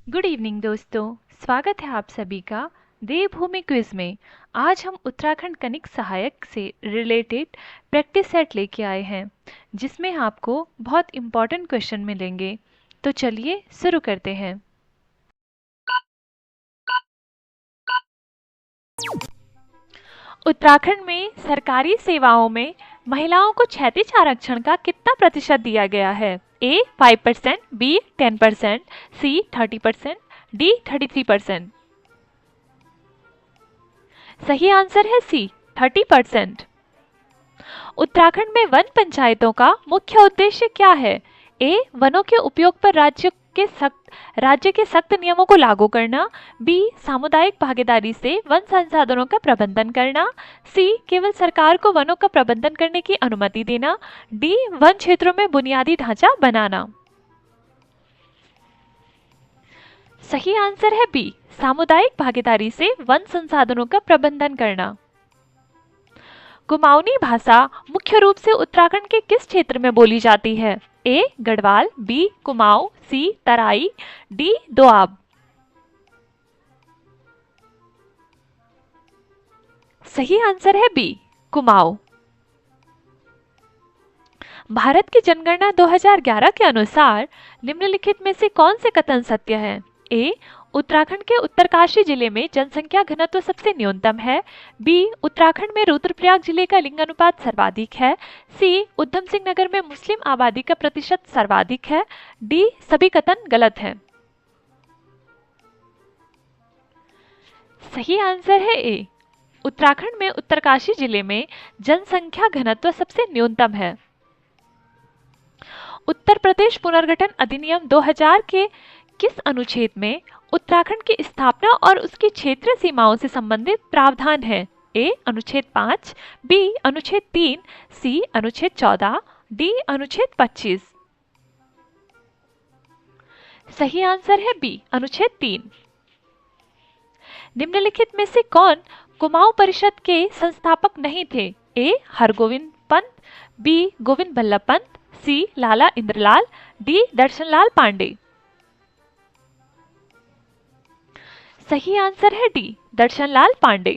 Good evening दोस्तों। स्वागत है आप सभी का देवभूमि क्विज में। आज हम उत्तराखंड कनिक सहायक से रिलेटेड प्रैक्टिस सेट लेके आए हैं जिसमें आपको बहुत इम्पॉर्टेंट क्वेश्चन मिलेंगे। तो चलिए शुरू करते हैं। उत्तराखंड में सरकारी सेवाओं में महिलाओं को क्षैतिज आरक्षण का कितना प्रतिशत दिया गया है? ए 5%, बी 10%, सी 30%, डी 33%। सही आंसर है सी 30%। उत्तराखंड में वन पंचायतों का मुख्य उद्देश्य क्या है? ए वनों के उपयोग पर राज्य के सख्त नियमों को लागू करना, बी सामुदायिक भागीदारी से वन संसाधनों का प्रबंधन करना, सी केवल सरकार को वनों का प्रबंधन करने की अनुमति देना, डी वन क्षेत्रों में बुनियादी ढांचा बनाना। सही आंसर है बी सामुदायिक भागीदारी से वन संसाधनों का प्रबंधन करना। कुमाऊनी भाषा मुख्य रूप से उत्तराखंड के किस क्षेत्र में बोली जाती है? ए गढ़वाल, बी कुमाऊं, सी तराई, डी दोआब। सही आंसर है बी कुमाऊं। भारत की जनगणना 2011 के अनुसार निम्नलिखित में से कौन से कथन सत्य है? ए उत्तराखंड के उत्तरकाशी जिले में जनसंख्या घनत्व सबसे न्यूनतम है, बी उत्तराखंड में रुद्रप्रयाग जिले का लिंगानुपात सर्वाधिक है, सी उधम सिंह नगर में मुस्लिम आबादी का प्रतिशत सर्वाधिक है, डी सभी कथन गलत हैं। सही आंसर है ए उत्तराखंड में उत्तरकाशी जिले में जनसंख्या घनत्व सबसे न्यूनतम है। उत्तर प्रदेश पुनर्गठन अधिनियम 2000 के किस अनुच्छेद में उत्तराखंड की स्थापना और उसकी क्षेत्रीय सीमाओं से संबंधित प्रावधान है? ए अनुच्छेद 5, बी अनुच्छेद 3, सी अनुच्छेद 14, डी अनुच्छेद 25। सही आंसर है बी अनुच्छेद 3। निम्नलिखित में से कौन कुमाऊं परिषद के संस्थापक नहीं थे? ए हरगोविंद पंत, बी गोविंद बल्लभ पंत, सी लाला इंद्रलाल, डी दर्शनलाल पांडे। सही आंसर है डी दर्शनलाल पांडे।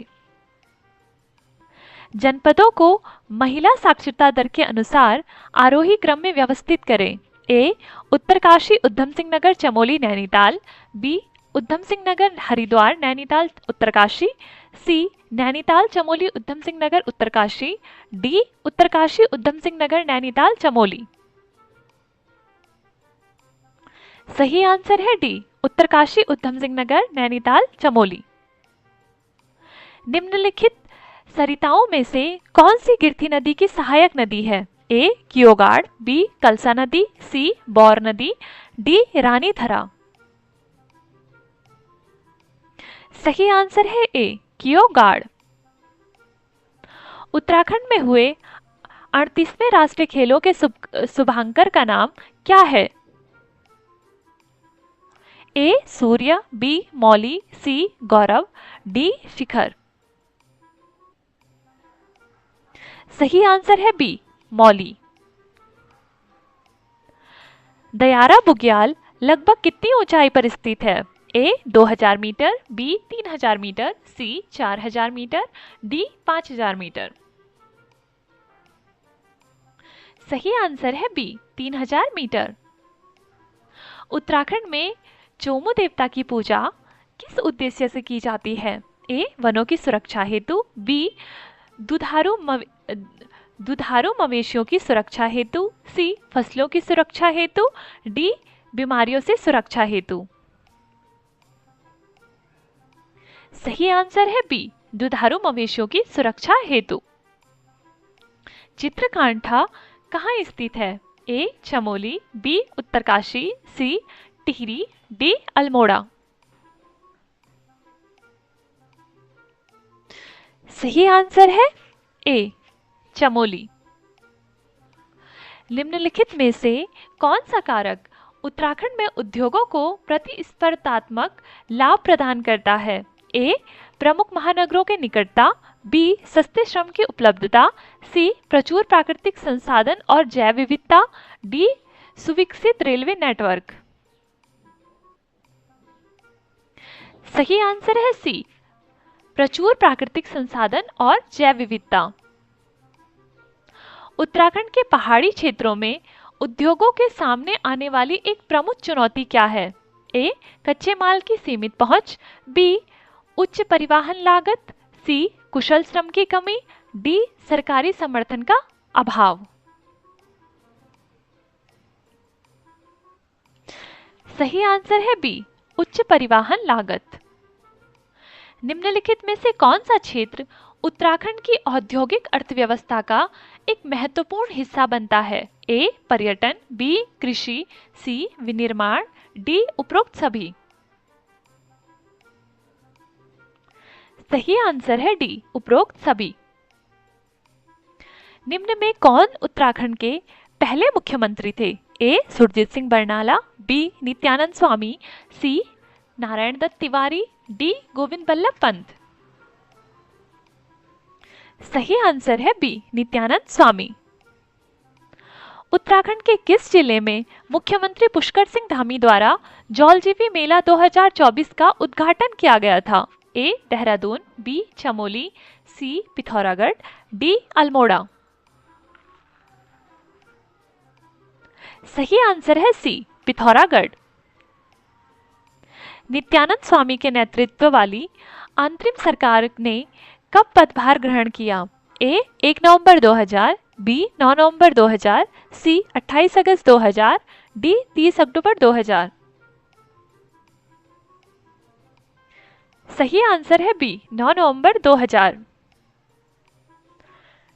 जनपदों को महिला साक्षरता दर के अनुसार आरोही क्रम में व्यवस्थित करें। ए उत्तरकाशी उधम सिंह नगर चमोली नैनीताल, बी उधम सिंह नगर हरिद्वार नैनीताल उत्तरकाशी, सी नैनीताल चमोली उधम सिंह नगर उत्तरकाशी, डी उत्तरकाशी उधम सिंह नगर नैनीताल चमोली। सही आंसर है डी उत्तरकाशी उधम सिंह नगर नैनीताल चमोली। निम्नलिखित सरिताओं में से कौन सी गिरती नदी की सहायक नदी है? ए कियोगाड़, बी कलसा नदी, सी बौर नदी, डी रानीधरा। सही आंसर है ए कियोगाड़। उत्तराखंड में हुए 38वें राष्ट्रीय खेलों के शुभांकर का नाम क्या है? ए सूर्य, बी मौली, सी गौरव, डी शिखर। सही आंसर है बी मौली। दयारा बुग्याल लगभग कितनी ऊंचाई पर स्थित है? ए 2000 मीटर, बी 3000 मीटर, सी 4000 मीटर, डी 5000 मीटर। सही आंसर है बी 3000 मीटर। उत्तराखंड में चोमू देवता की पूजा किस उद्देश्य से की जाती है? ए वनों की सुरक्षा हेतु, बी दुधारू मवेशियों की सुरक्षा हेतु, सी फसलों की सुरक्षा हेतु, डी बीमारियों से सुरक्षा हेतु। सही आंसर है बी दुधारू मवेशियों की सुरक्षा हेतु। चित्रकांठा कहाँ स्थित है? ए चमोली, बी उत्तरकाशी, सी टिहरी, डी अल्मोड़ा। सही आंसर है ए चमोली। निम्नलिखित में से कौन सा कारक उत्तराखंड में उद्योगों को प्रतिस्पर्धात्मक लाभ प्रदान करता है? ए प्रमुख महानगरों के निकटता, बी सस्ते श्रम की उपलब्धता, सी प्रचुर प्राकृतिक संसाधन और जैव विविधता, डी सुविकसित रेलवे नेटवर्क। सही आंसर है सी, प्रचुर प्राकृतिक संसाधन और जैव विविधता। उत्तराखंड के पहाड़ी क्षेत्रों में उद्योगों के सामने आने वाली एक प्रमुख चुनौती क्या है? ए, कच्चे माल की सीमित पहुंच, बी, उच्च परिवहन लागत, सी, कुशल श्रम की कमी, डी, सरकारी समर्थन का अभाव। सही आंसर है बी, उच्च परिवहन लागत। निम्नलिखित में से कौन सा क्षेत्र उत्तराखंड की औद्योगिक अर्थव्यवस्था का एक महत्वपूर्ण हिस्सा बनता है? ए, पर्यटन, बी, कृषि, सी, विनिर्माण, डी, उपरोक्त सभी। सही आंसर है डी, उपरोक्त सभी। निम्न में कौन उत्तराखंड के पहले मुख्यमंत्री थे? ए, सुरजीत सिंह बरनाला, बी, नित्यानंद स्वामी, सी, नारायण दत्त तिवारी, डी, गोविंद बल्लभ पंत। सही आंसर है बी, नित्यानंद स्वामी। उत्तराखंड के किस जिले में मुख्यमंत्री पुष्कर सिंह धामी द्वारा जौलजीबी मेला 2024 का उद्घाटन किया गया था? ए, देहरादून, बी, चमोली, सी, पिथौरागढ़, डी, अल्मोड़ा। सही आंसर है सी, पिथौरागढ़। नित्यानंद स्वामी के नेतृत्व वाली अंतरिम सरकार ने कब पदभार ग्रहण किया? ए, 1 नवंबर 2000, बी, 9 नवंबर 2000, सी, 28 अगस्त 2000, डी, 30 अक्टूबर 2000। सही आंसर है बी, 9 नवंबर 2000।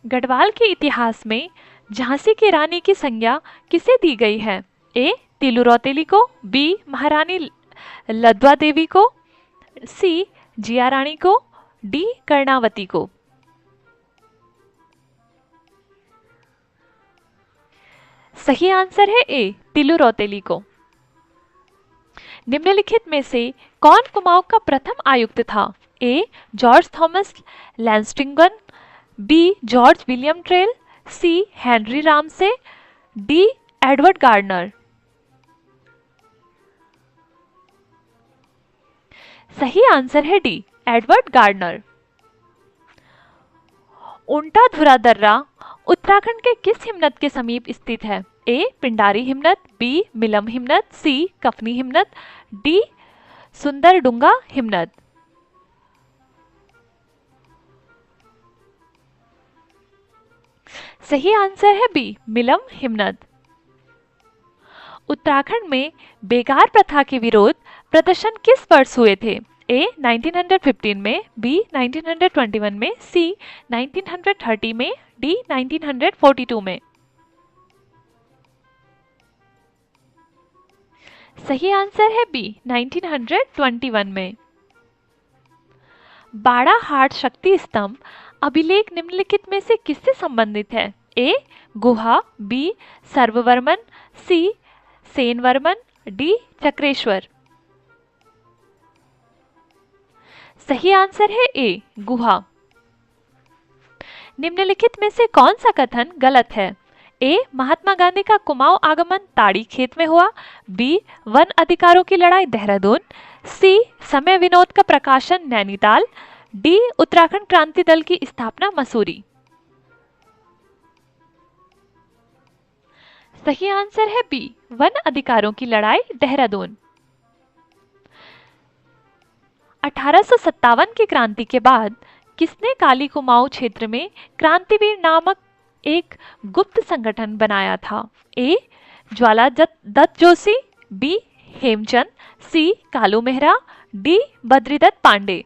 गढ़वाल के इतिहास में झांसी की रानी की संज्ञा किसे दी गई है? ए, तिलु रौतेली को, बी, महारानी लद्वा देवी को, सी, जिया रानी को, डी, कर्णावती को। सही आंसर है ए, तिलु रौतेली को। निम्नलिखित में से कौन कुमाऊं का प्रथम आयुक्त था? A, George Thomas Lushington, B, George William Traill, C, Henry Ramsay, D, Edward Gardner. सही आंसर है डी, एडवर्ड गार्डनर। उल्टा धुरा दर्रा उत्तराखंड के किस हिमनद के समीप स्थित है? ए, पिंडारी हिमनद, बी, मिलम हिमनद, सी, कफनी हिमनद, डी, सुंदरडुंगा हिमनद। सही आंसर है बी, मिलम हिमनद। उत्तराखंड में बेगार प्रथा के विरोध प्रदर्शन किस वर्ष हुए थे? ए, 1915 में, बी, 1921 में, सी, 1930 में, डी, 1942 में। सही आंसर है बी, 1921 में। बाड़ाहाट शक्ति स्तंभ अभिलेख निम्नलिखित में से किससे संबंधित है? ए, गुहा, बी, सर्ववर्मन, सी, सेनवर्मन, डी, चक्रेश्वर। सही आंसर है ए, गुहा। निम्नलिखित में से कौन सा कथन गलत है? ए, महात्मा गांधी का कुमाऊं आगमन ताड़ी खेत में हुआ, बी, वन अधिकारों की लड़ाई देहरादून, सी, समय विनोद का प्रकाशन नैनीताल, डी, उत्तराखंड क्रांति दल की स्थापना मसूरी। सही आंसर है बी, वन अधिकारों की लड़ाई देहरादून। 1857 की क्रांति के बाद किसने काली कुमाऊं क्षेत्र में क्रांतिवीर नामक एक गुप्त संगठन बनाया था? ए, ज्वाला दत्त जोशी, बी, हेमचंद, सी, कालू मेहरा, डी, बद्रीदत्त पांडे।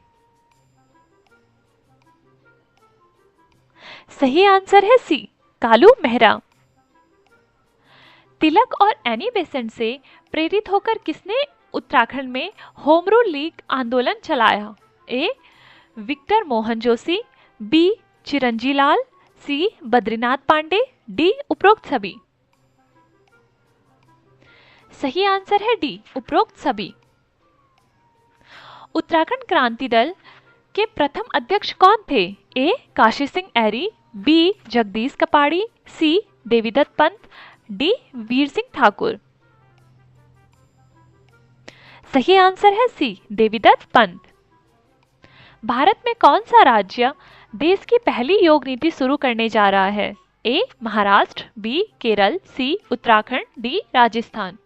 सही आंसर है सी, कालू मेहरा। तिलक और एनी बेसेंट से प्रेरित होकर किसने उत्तराखंड में होम रूल लीग आंदोलन चलाया? ए, विक्टर मोहन जोशी, बी, चिरंजी लाल, सी, बद्रीनाथ पांडे, डी, उपरोक्त सभी। सही आंसर है डी, उपरोक्त सभी। उत्तराखंड क्रांति दल के प्रथम अध्यक्ष कौन थे? ए, काशी सिंह ऐरी, बी, जगदीश कपाड़ी, सी, देवीदत्त पंत, डी, वीर सिंह ठाकुर। सही आंसर है सी, देवीदत्त पंत। भारत में कौन सा राज्य देश की पहली योग नीति शुरू करने जा रहा है? ए महाराष्ट्र, बी केरल, सी उत्तराखंड, डी राजस्थान।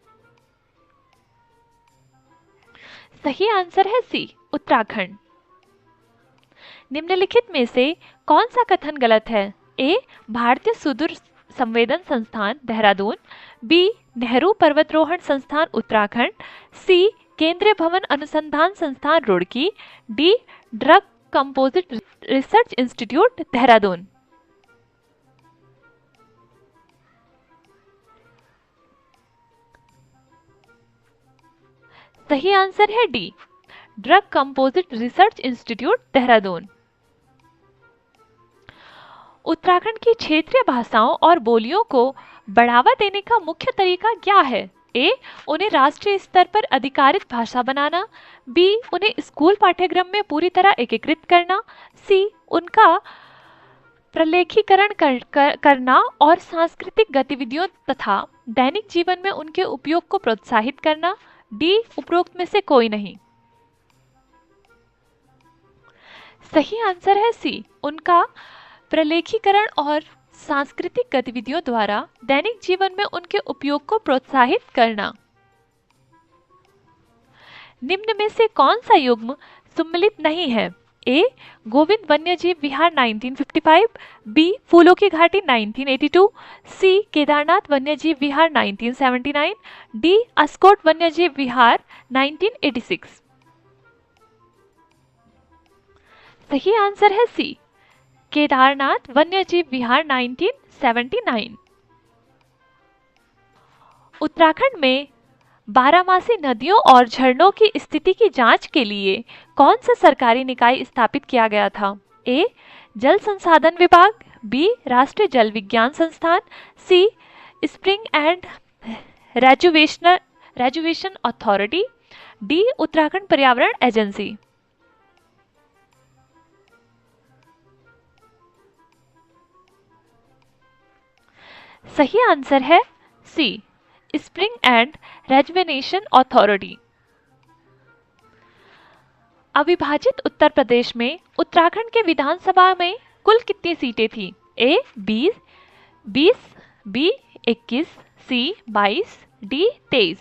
सही आंसर है सी उत्तराखंड। निम्नलिखित में से कौन सा कथन गलत है? ए भारतीय सुदूर संवेदन संस्थान देहरादून, बी नेहरू पर्वतरोहण संस्थान उत्तराखंड, सी केंद्रीय भवन अनुसंधान संस्थान Roorkee, D drug composite research institute Dehradun. सही आंसर है D drug composite research institute Dehradun. Uttarakhand की क्षेत्रीय भाषाओं और बोलियों को बढ़ावा देने का मुख्य तरीका क्या है? ए उन्हें राष्ट्रीय स्तर पर अधिकारित भाषा बनाना, बी उन्हें स्कूल पाठ्यक्रम में पूरी तरह एकीकृत करना, सी उनका प्रलेखीकरण करना और सांस्कृतिक गतिविधियों तथा दैनिक जीवन में उनके उपयोग को प्रोत्साहित करना, डी उपरोक्त में से कोई नहीं। सही आंसर है सी उनका प्रलेखीकरण और सांस्कृतिक गतिविधियों द्वारा दैनिक जीवन में उनके उपयोग को प्रोत्साहित करना। निम्न में से कौन सा युग्म सम्मिलित नहीं है? ए गोविंद वन्यजीव विहार 1955, बी फूलों की घाटी 1982, सी केदारनाथ वन्यजीव विहार 1979, डी अस्कोट वन्यजीव विहार 1986। सही आंसर है सी केदारनाथ वन्यजीव विहार 1979। उत्तराखंड में बारहमासी नदियों और झरनों की स्थिति की जांच के लिए कौन सा सरकारी निकाय स्थापित किया गया था? ए जल संसाधन विभाग, बी राष्ट्रीय जल विज्ञान संस्थान, C spring and rejuvenation authority, D Uttarakhand पर्यावरण एजेंसी। सही आंसर है C spring and rejuvenation authority. अविभाजित उत्तर प्रदेश में उत्तराखंड के विधानसभा में कुल कितनी सीटें थी? ए 20, बी 21, सी 22, डी 23।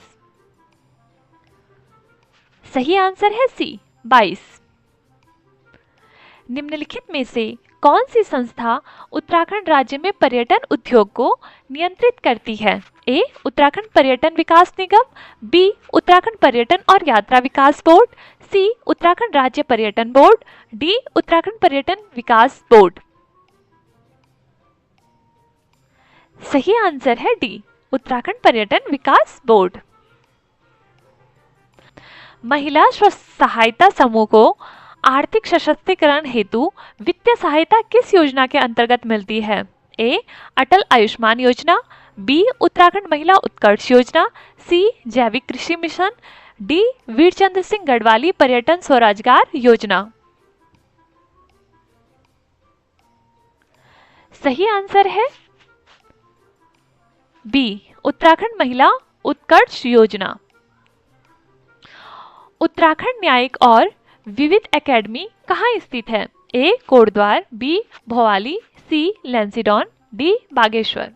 सही आंसर है सी 22। निम्नलिखित में से कौन सी संस्था उत्तराखंड राज्य में पर्यटन उद्योग को नियंत्रित करती है? ए उत्तराखंड पर्यटन विकास निगम, बी उत्तराखंड पर्यटन और यात्रा विकास बोर्ड, सी उत्तराखंड राज्य पर्यटन बोर्ड, डी उत्तराखंड पर्यटन विकास बोर्ड। सही आंसर है डी उत्तराखंड पर्यटन विकास बोर्ड। महिला स्व सहायता समूह को आर्थिक सशक्तिकरण हेतु वित्तीय सहायता किस योजना के अंतर्गत मिलती है? ए अटल आयुष्मान योजना, बी उत्तराखंड महिला उत्कर्ष योजना, सी जैविक कृषि मिशन, डी वीरचंद्र सिंह गढ़वाली पर्यटन स्वरोजगार योजना। सही आंसर है बी उत्तराखंड महिला उत्कर्ष योजना। उत्तराखंड न्यायिक और विविध एकेडमी कहाँ स्थित है? ए कोटद्वार, बी भोवाली, सी लैंसीडॉन, डी बागेश्वर।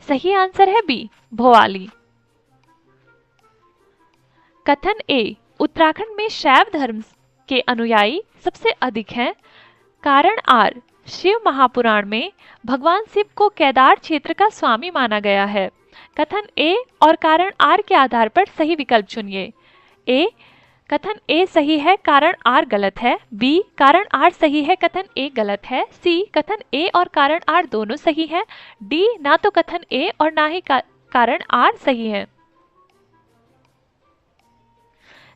सही आंसर है बी भोवाली। कथन ए उत्तराखंड में शैव धर्म के अनुयायी सबसे अधिक हैं। कारण आर शिव महापुराण में भगवान शिव को केदार क्षेत्र का स्वामी माना गया है। कथन ए और कारण आर के आधार पर सही विकल्प चुनिए। ए कथन ए सही है, कारण आर गलत है, बी कारण आर सही है, कथन ए गलत है, सी कथन ए और कारण आर दोनों सही है, डी ना तो कथन ए और ना ही कारण आर सही है।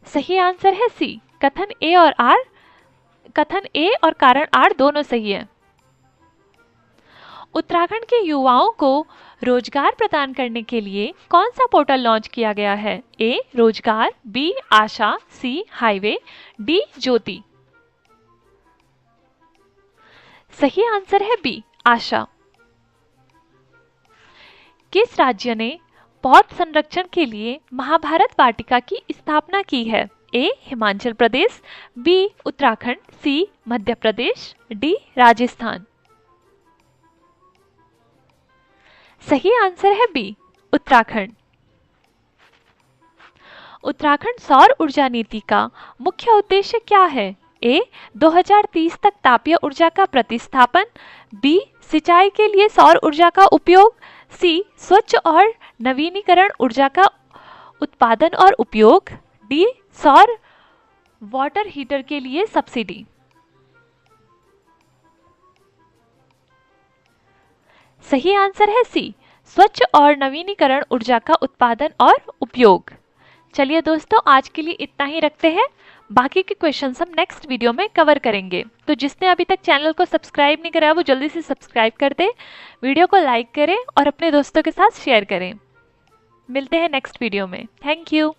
सही आंसर है सी कथन ए और कारण आर दोनों सही है। उत्तराखंड के युवाओं को रोजगार प्रदान करने के लिए कौन सा पोर्टल लॉन्च किया गया है? ए रोजगार, बी आशा, सी हाईवे, डी ज्योति। सही आंसर है बी आशा। किस राज्य ने पौध संरक्षण के लिए महाभारत वाटिका की स्थापना की है? ए हिमाचल प्रदेश, बी उत्तराखंड, सी मध्य प्रदेश, डी राजस्थान। सही आंसर है बी उत्तराखंड। उत्तराखंड सौर ऊर्जा नीति का मुख्य उद्देश्य क्या है? ए 2030 तक तापीय ऊर्जा का प्रतिस्थापन, बी सिंचाई के लिए सौर ऊर्जा का उपयोग, सी स्वच्छ और नवीनीकरण ऊर्जा का उत्पादन और उपयोग, डी सौर वाटर हीटर के लिए सब्सिडी। सही आंसर है सी स्वच्छ और नवीनीकरण ऊर्जा का उत्पादन और उपयोग। चलिए दोस्तों, आज के लिए इतना ही रखते हैं। बाकी के क्वेश्चंस हम नेक्स्ट वीडियो में कवर करेंगे। तो जिसने अभी तक चैनल को सब्सक्राइब नहीं करा वो जल्दी से सब्सक्राइब कर दे, वीडियो को लाइक करें और अपने दोस्तों के साथ शेयर करें। मिलते हैं नेक्स्ट वीडियो में। Thank you.